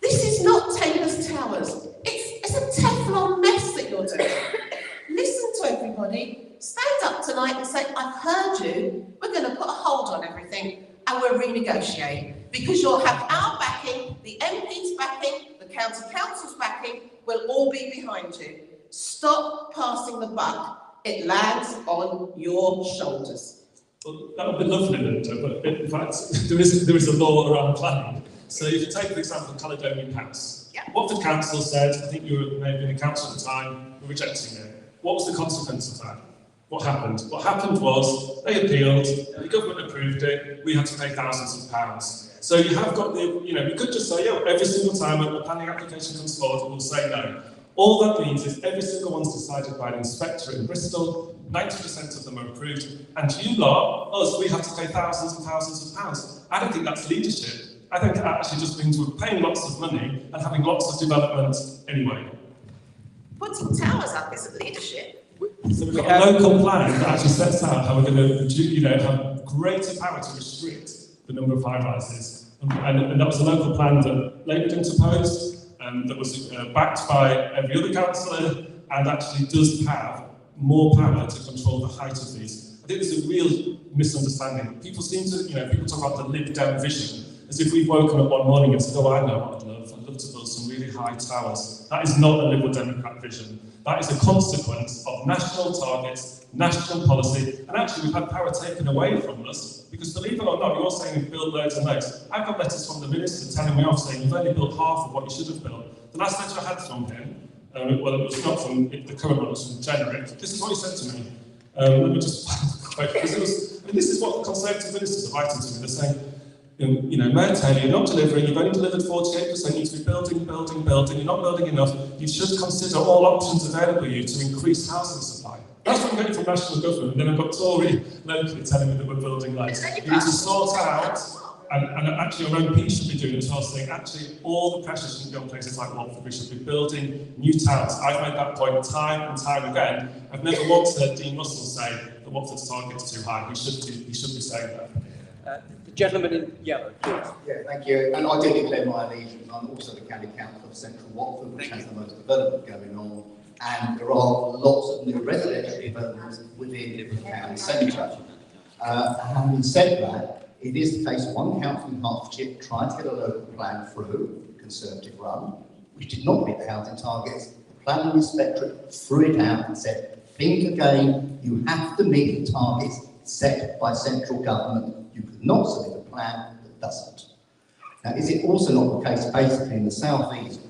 This is not Taylor's Towers. It's a Teflon mess that you're doing. Listen to everybody. Stand up tonight and say, I've heard you. We're going to put a hold on everything and we'll renegotiate. Because you'll have our backing, the MP's backing, the county council's backing, we'll all be behind you. Stop passing the buck. It lands on your shoulders. Well, that would be lovely, Linda, but in fact, there is a law around planning. So if you take, for example, Caledonian House, Watford Council said, I think you were maybe in the council at the time, we're rejecting it. What was the consequence of that? What happened? What happened was they appealed, the government approved it, we had to pay thousands of pounds. So you have got the, you could just say, every single time a planning application comes forward, we'll say no. All that means is every single one's decided by an inspector in Bristol, 90% of them are approved, and you lot, us, we have to pay thousands and thousands of pounds. I don't think that's leadership. I think it actually just means we're paying lots of money and having lots of development anyway. Putting towers up isn't leadership. So we've got a local plan that actually sets out how we're going to have greater power to restrict the number of high-rises. And that was a local plan that Labour interposed, that was backed by every other councillor, and actually does have more power to control the height of these. I think there's a real misunderstanding. People seem to, people talk about the Lib Dem vision, as if we've woken up one morning and said, I know what I'd love to build some really high towers. That is not a Liberal Democrat vision. That is a consequence of national targets, national policy, and actually we've had power taken away from us, because believe it or not, you're saying we've built loads and loads. I've got letters from the Minister telling me off saying you've only built half of what you should have built. The last letter I had from him, it was not from the current one, it was from January. This is what he said to me. Let me just quote, because this is what the Conservative ministers are writing to me. They're saying, Mayor Taylor, you're not delivering, you've only delivered 48%, you need to be building, you're not building enough, you should consider all options available to you to increase housing supply. That's what I'm getting from national government, and then I've got Tory locally telling me that we're building loads. You need to sort out, and actually our MP should be doing it as well, saying actually all the pressure should be on places like Watford, we should be building new towns. I've made that point time and time again. I've never once heard Dean Russell say that Watford's target is too high. He should be saying that. The gentleman in yellow, please. Yeah, thank you. And I do declare my allegiance. I'm also the County Council of Central Watford, which has the most development going on. And there are lots of new residential developments within the county centre. Having said that, it is the case of one council in Hertfordshire trying to get a local plan through, Conservative run, which did not meet the housing targets. The planning inspectorate threw it out and said, think again, you have to meet the targets set by central government. You could not submit a plan that doesn't. Now, is it also not the case, basically, in the South East,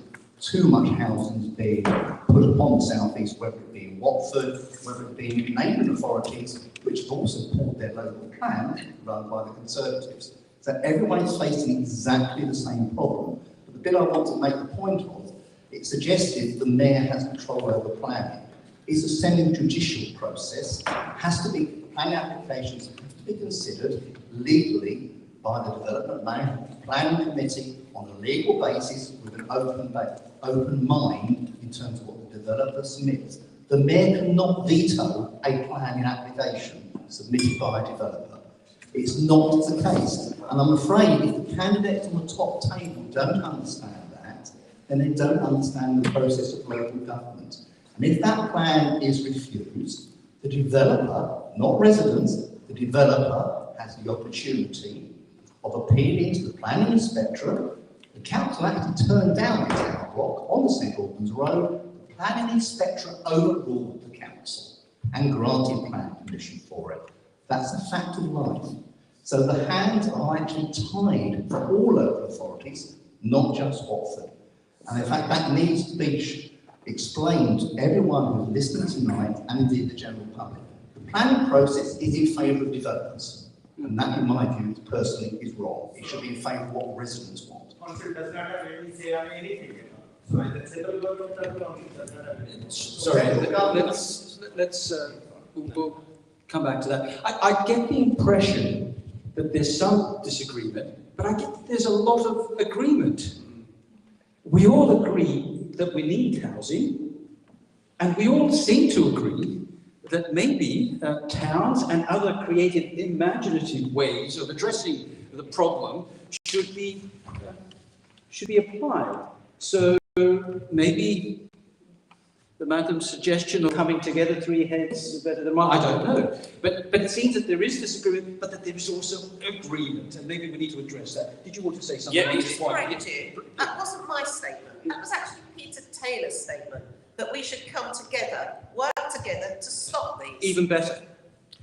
too much housing is being put upon the South East, whether it be in Watford, whether it be in neighbouring authorities, which have also pulled their local plan run by the Conservatives. So everyone's facing exactly the same problem. But the bit I want to make the point of, it suggested the mayor has control over planning. It's a semi-judicial process, planning applications have to be considered legally by the Development Management Planning Committee on a legal basis with an open mind in terms of what the developer submits. The mayor cannot veto a planning application submitted by a developer. It's not the case. And I'm afraid if the candidates on the top table don't understand that, then they don't understand the process of local government. And if that plan is refused, the developer, not residents, the developer has the opportunity of appealing to the planning inspectorate. The council actually turned down the tower block on the St Albans Road. The planning inspectorate overruled the council and granted planning permission for it. That's a fact of life. So the hands are actually tied for all local authorities, not just Watford. And in fact, that needs to be explained to everyone who's listening tonight and indeed the general public. The planning process is in favour of developers. And that, in my view, personally, is wrong. It should be in favour of what residents want. Council does not have any say on anything. So the central government of the council does not have any. Sorry, we'll come back to that. I get the impression that there's some disagreement, but I get that there's a lot of agreement. We all agree that we need housing, and we all seem to agree that maybe towns and other creative, imaginative ways of addressing the problem should be applied. So maybe the madam's suggestion of coming together, three heads is better than one, I don't know. But it seems that there is disagreement, but that there is also agreement, and maybe we need to address that. Did you want to say something? Can I just correct you? That wasn't my statement. That was actually Peter Taylor's statement, that we should come together, work together to stop these. Even better.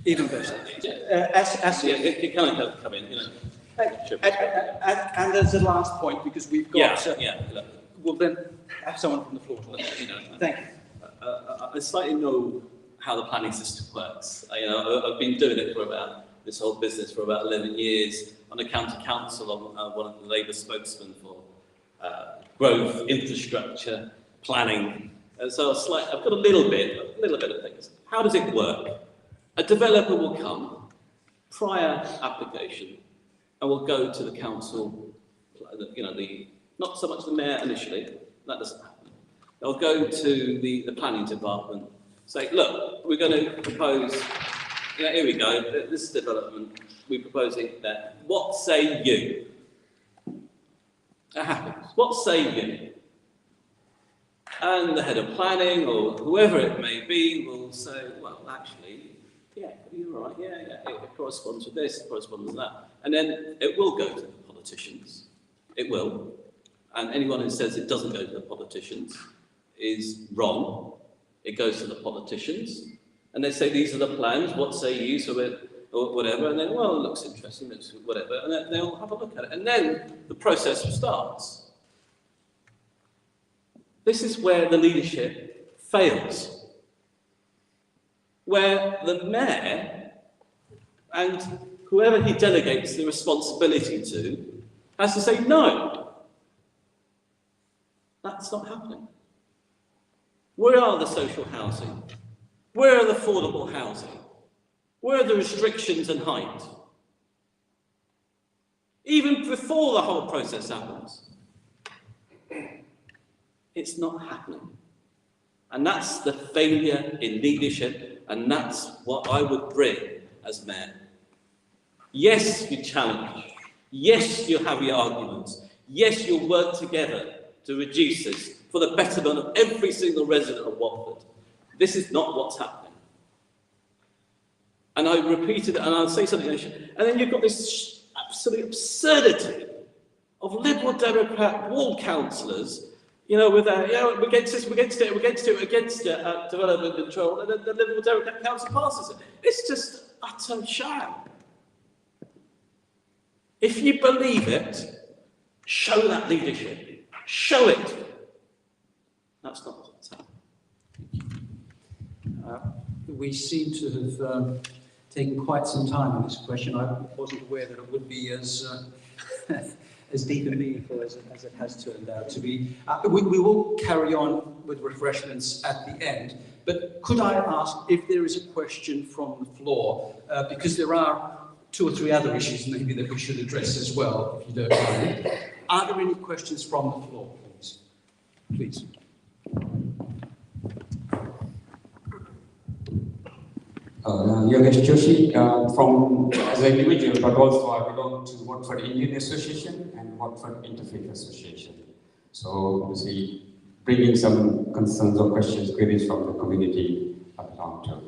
Even better. It can come in, you know. And there's the last point, because we've got... Look, We'll then have someone from the floor to let you know. Thank you. I slightly know how the planning system works. I've been doing it for about this whole business for about 11 years. On the county council, I'm one of the Labour spokesmen for growth, infrastructure, planning. And so I've got a little bit of things. How does it work? A developer will come, prior application, and will go to the council, not so much the mayor initially, that doesn't happen. They'll go to the planning department, say, look, we're going to propose, here we go, this is development, we're proposing that. What say you? That happens. What say you? And the head of planning, or whoever it may be, will say, well, actually, yeah, you're right, yeah, it corresponds with this, it corresponds with that. And then it will go to the politicians. It will. And anyone who says it doesn't go to the politicians is wrong. It goes to the politicians, and they say, these are the plans, what say you, or whatever, and then, well, it looks interesting, it's whatever, and then they'll have a look at it. And then the process starts. This is where the leadership fails. Where the mayor, and whoever he delegates the responsibility to, has to say, no, that's not happening. Where are the social housing? Where are the affordable housing? Where are the restrictions and height? Even before the whole process happens. It's not happening. And that's the failure in leadership, and that's what I would bring as mayor. Yes, you challenge. Yes, you have your arguments. Yes, you'll work together to reduce this for the betterment of every single resident of Watford. This is not what's happening. And I repeated it, and I'll say something, and then you've got this absolute absurdity of Liberal Democrat ward councillors you know, with we're against this, we're against it, development control, and then the Liberal Democrat Council passes it. It's just utter sham. If you believe it, show that leadership. Show it. That's not what's happening. We seem to have taken quite some time on this question. I wasn't aware that it would be as as deep and meaningful as it has turned out to be. We will carry on with refreshments at the end, but could I ask if there is a question from the floor, because there are 2 or 3 other issues maybe that we should address as well, if you don't mind. Are there any questions from the floor, please? Please. Yogesh Joshi, as an individual, but also I belong to Watford Indian Association and Watford Interfaith Association. So, obviously, bringing some concerns or questions, queries from the community I belong to.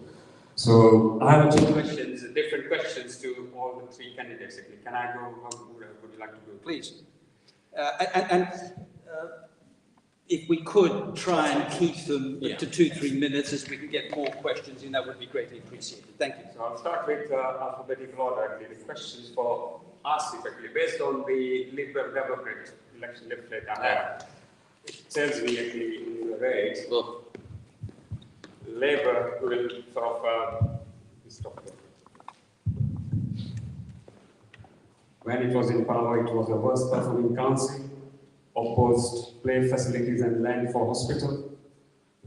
So, I have 2 questions, different questions to all the 3 candidates. Can I go? Would you like to go? Please. If we could try and keep them to 2-3 minutes as we can get more questions in, that would be greatly appreciated. Thank you. So I'll start with alphabetical order. The questions for us, effectively, based on the Liberal Democrat election leaflet I have. It tells me actually in the race, Labour will sort of stop it. When it was in power, it was the worst performing council. Opposed play facilities and land for hospital,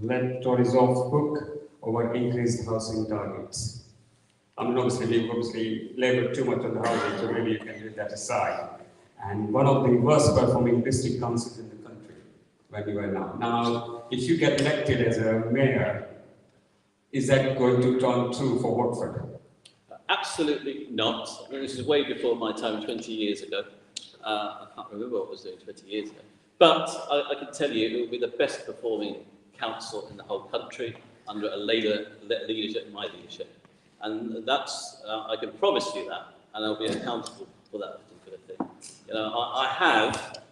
let Tories off hook over increased housing targets. I mean, obviously laboured too much on the housing, so maybe you can leave that aside. And one of the worst performing district councils in the country, where you are now. Now, if you get elected as a mayor, is that going to turn true for Watford? Absolutely not. I mean, this is way before my time, 20 years ago. I can't remember what I was doing 20 years ago. But I can tell you it will be the best performing council in the whole country under a Labour leadership, my leadership. And that's, I can promise you that, and I'll be accountable for that particular thing. You know, I have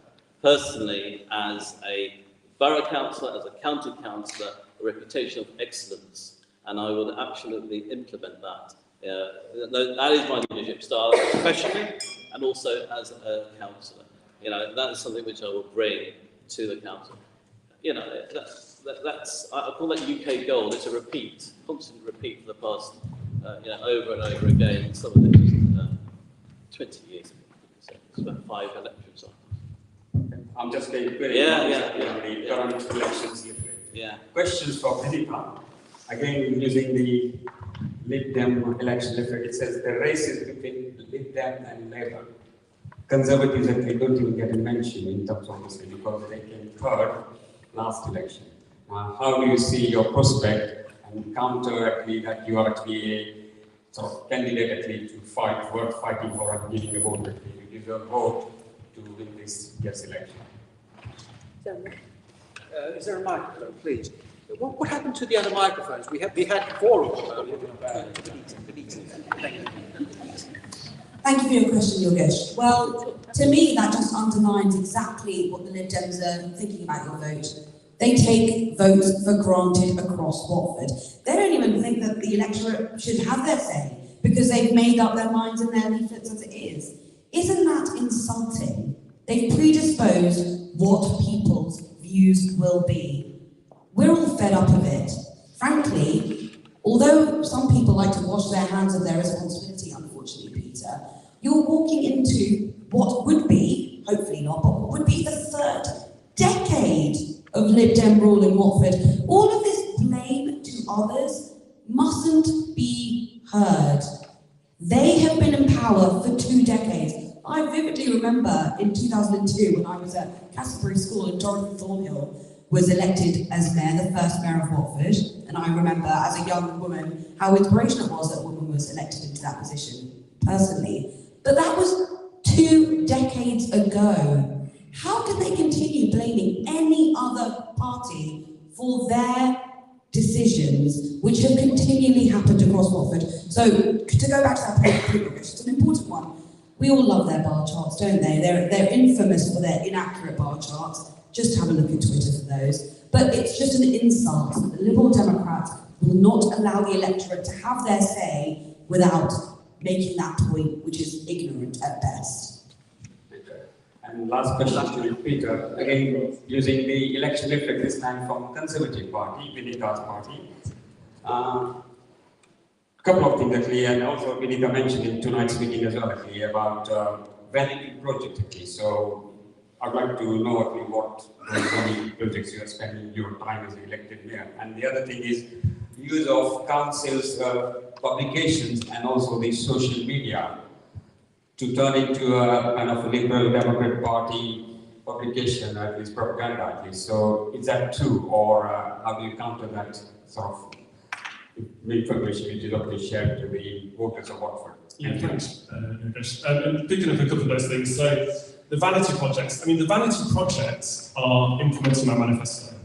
personally, as a borough councillor, as a county councillor, a reputation of excellence, and I will absolutely implement that. That is my leadership style, professionally and also as a councillor. You know, that is something which I will bring to the council. You know, that's I call that UK gold. It's a repeat, constant repeat for the past, over and over again. Some of it is 20 years ago. So it's about 5 election cycles. I'm just being very the current elections. Yeah. Questions for Philippa. Again, using the Lib Dem election leaflet, it says the race is between Lib Dem and Labour. Conservatives actually don't even get a mention in terms of this because they came 3rd last election. How do you see your prospect and counter actually that you are actually a sort of candidate actually to fight, worth fighting for and getting a vote actually? You deserve a vote to win this year's election. Is there a microphone, please? What happened to the other microphones? We had 4 of them earlier. Thank you for your question, Yogesh. Well, to me, that just underlines exactly what the Lib Dems are thinking about your vote. They take votes for granted across Watford. They don't even think that the electorate should have their say because they've made up their minds in their leaflets as it is. Isn't that insulting? They've predisposed what people's views will be. We're all fed up of it. Frankly, although some people like to wash their hands of their responsibility, unfortunately, Peter, you're walking into what would be, hopefully not, but what would be the 3rd decade of Lib Dem rule in Watford. All of this blame to others mustn't be heard. They have been in power for 2 decades. I vividly remember in 2002 when I was at Castlebury School and Dorothy Thornhill was elected as mayor, the first mayor of Watford, and I remember as a young woman how inspirational it was that a woman was elected into that position, personally. But that was 2 decades ago. How can they continue blaming any other party for their decisions, which have continually happened across Watford? So, to go back to that point, it's an important one. We all love their bar charts, don't they? They're infamous for their inaccurate bar charts. just have a look at Twitter for those. But it's just an insult that the Liberal Democrats will not allow the electorate to have their say without making that point, which is ignorant at best. And last question to Peter, again using the election reflex this time from Conservative Party, Vinita's party. Couple of things actually, and also Vinita mentioned in tonight's meeting as well actually about vanity project actually. So I'd like to know actually what vanity projects you are spending your time as an elected mayor. And the other thing is use of council's publications and also the social media to turn into a kind of a Liberal Democrat Party publication, at least propaganda at least. So is that true, or how do you counter that sort of information which is often shared to the voters of Watford? Yeah, thanks, Nish. And picking up a couple of those things. So the vanity projects, the vanity projects are implementing my manifesto.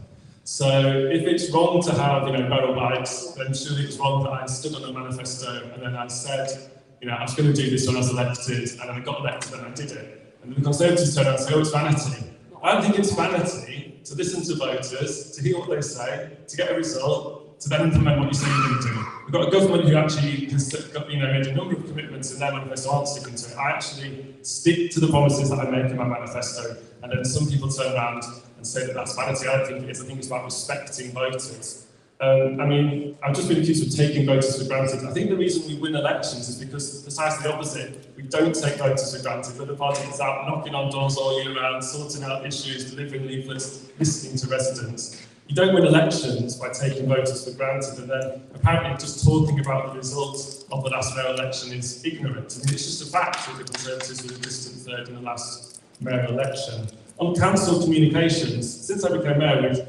So if it's wrong to have, barrel bikes, then surely it's wrong that I stood on a manifesto and then I said, I was going to do this when I was elected, and then I got elected and I did it. And then the Conservatives turn around and say, oh, it's vanity. I don't think it's vanity to listen to voters, to hear what they say, to get a result, to then implement what you say you're going to do. We've got a government who actually made a number of commitments in their manifesto aren't sticking to it. I actually stick to the promises that I make in my manifesto, and then some people turn around and say that that's vanity. I don't think it is. I think it's about respecting voters. I've just been accused of taking voters for granted. I think the reason we win elections is because precisely the opposite. We don't take voters for granted. The party is out knocking on doors all year round, sorting out issues, delivering leaflets, listening to residents. You don't win elections by taking voters for granted, and then apparently just talking about the results of the last mayoral election is ignorant. It's just a fact that the Conservatives were a distant third in the last mayoral election. On council communications, since I became mayor, we've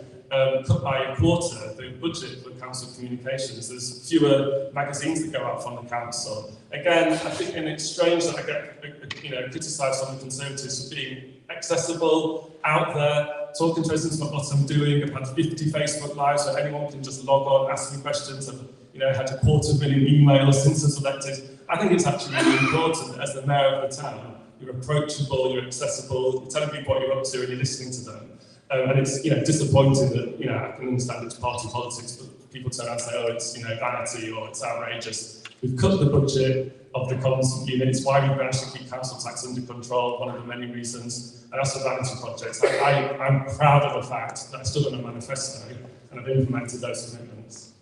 cut by a quarter the budget for council communications. There's fewer magazines that go out from the council. Again, I think it's strange that I get criticised from the Conservatives for being accessible, out there, talking to residents about what I'm doing. I've had 50 Facebook Lives so anyone can just log on, ask me questions. I've had 250,000 emails since I was elected. I think it's actually really important that as the mayor of the town, you're approachable, you're accessible, you're telling people what you're up to and you're listening to them. And it's disappointing that I can understand it's party politics, but people turn around and say, oh, it's vanity or it's outrageous. We've cut the budget of the comms unit. It's why we've managed to keep council tax under control, one of the many reasons. And that's the vanity projects. I'm proud of the fact that I stood on a manifesto and I've implemented those commitments.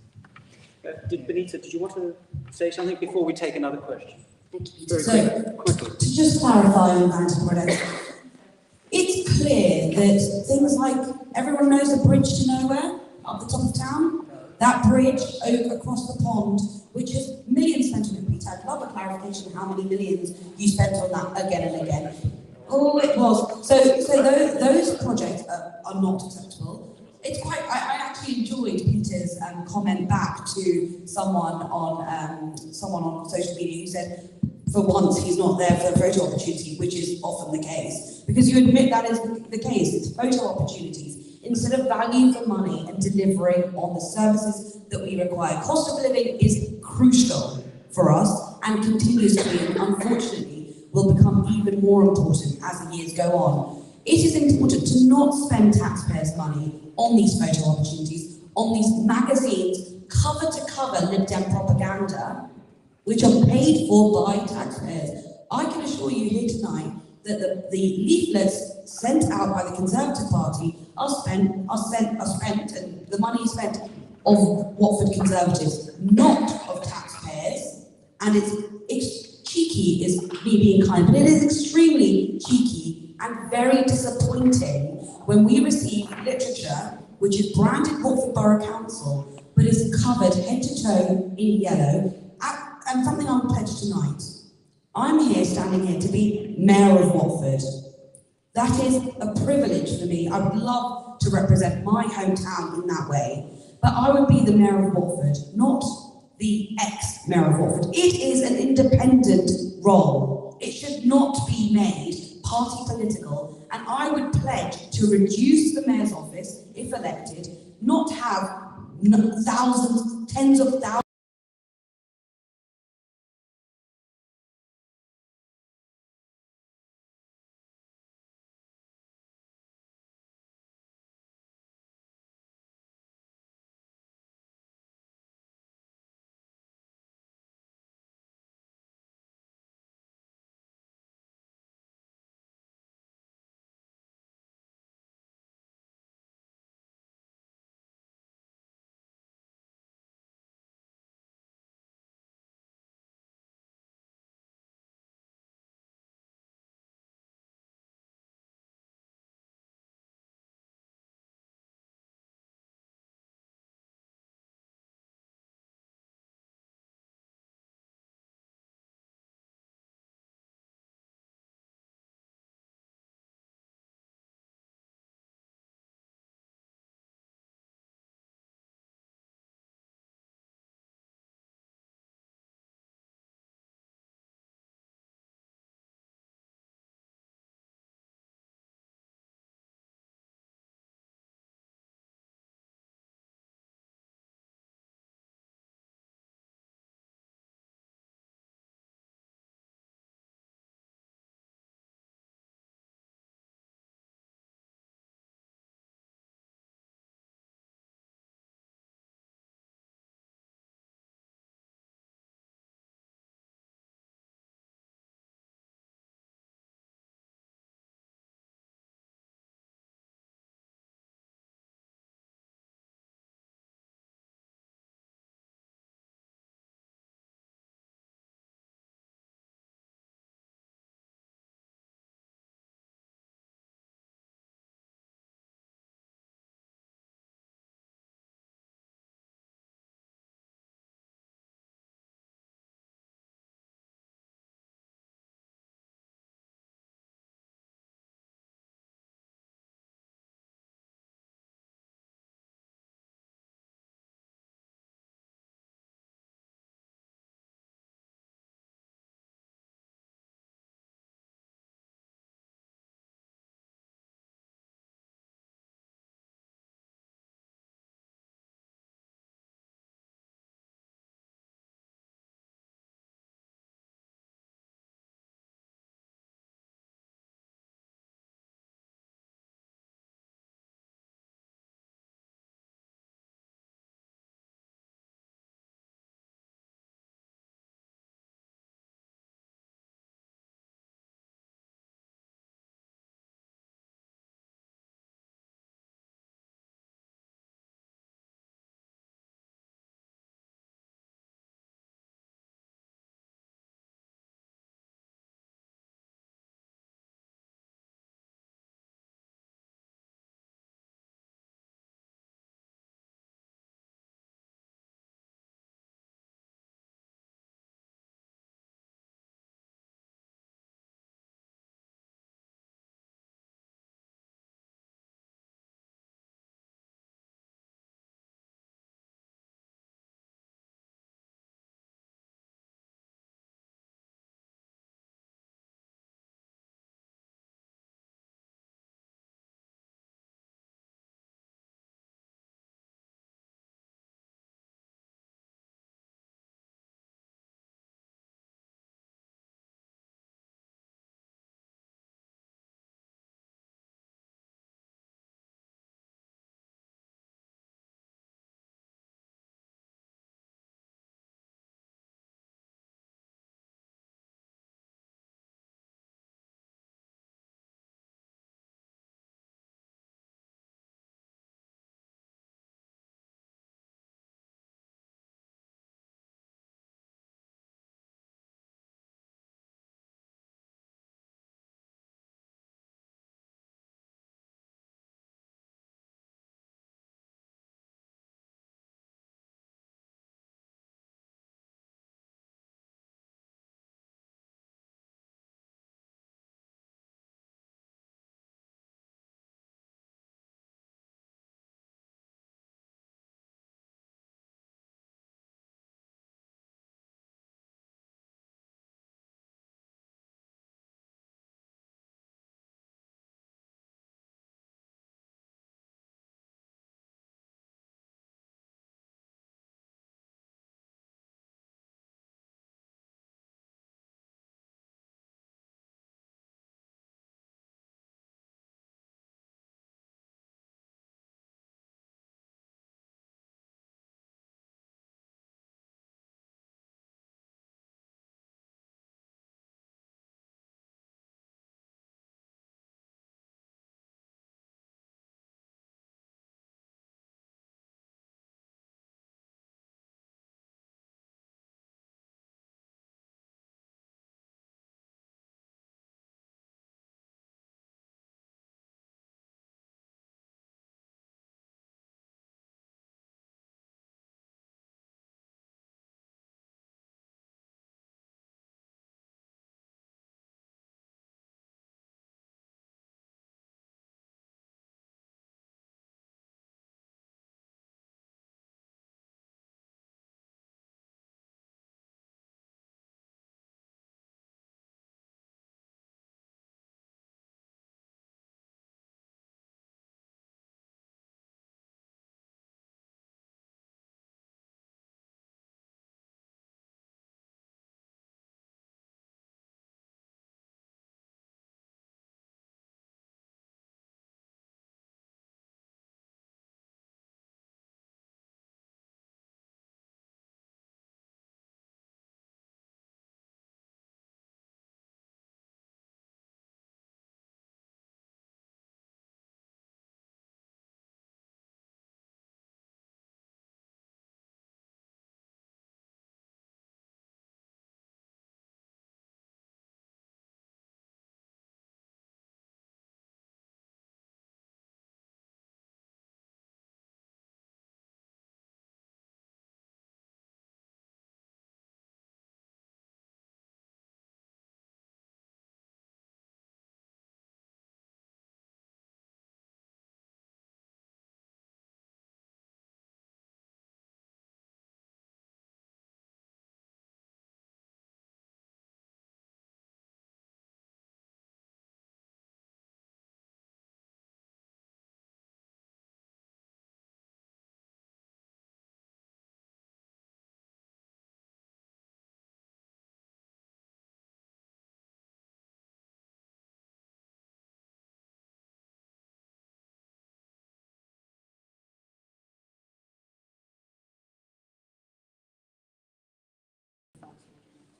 Benita, did you want to say something before we take another question? To just clarify on vanity projects, it's clear that things like everyone knows the bridge to nowhere up the top of town, that bridge across the pond, which is millions spent on it. Peter, I'd love a clarification how many millions you spent on that again and again. Oh, it was. So those projects are not acceptable. It's quite. I actually enjoyed Peter's comment back to someone on social media who said, for once, he's not there for a photo opportunity, which is often the case. Because you admit that is the case, it's photo opportunities. Instead of value for money and delivering on the services that we require. Cost of living is crucial for us and continues to be, and unfortunately, will become even more important as the years go on. It is important to not spend taxpayers' money on these photo opportunities, on these magazines, cover to cover Lib Dem propaganda, which are paid for by taxpayers. I can assure you here tonight that the leaflets sent out by the Conservative Party are spent, and the money is spent of Watford Conservatives, not of taxpayers. And it's cheeky, is me being kind, but it is extremely cheeky and very disappointing when we receive literature which is branded Watford Borough Council, but is covered head to toe in yellow. And something I'll pledge tonight. I'm here, standing here, to be Mayor of Watford. That is a privilege for me. I would love to represent my hometown in that way. But I would be the Mayor of Watford, not the ex-Mayor of Watford. It is an independent role. It should not be made party political. And I would pledge to reduce the Mayor's office, if elected, not have thousands, tens of thousands,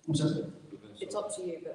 I'm sorry? It's up to you, but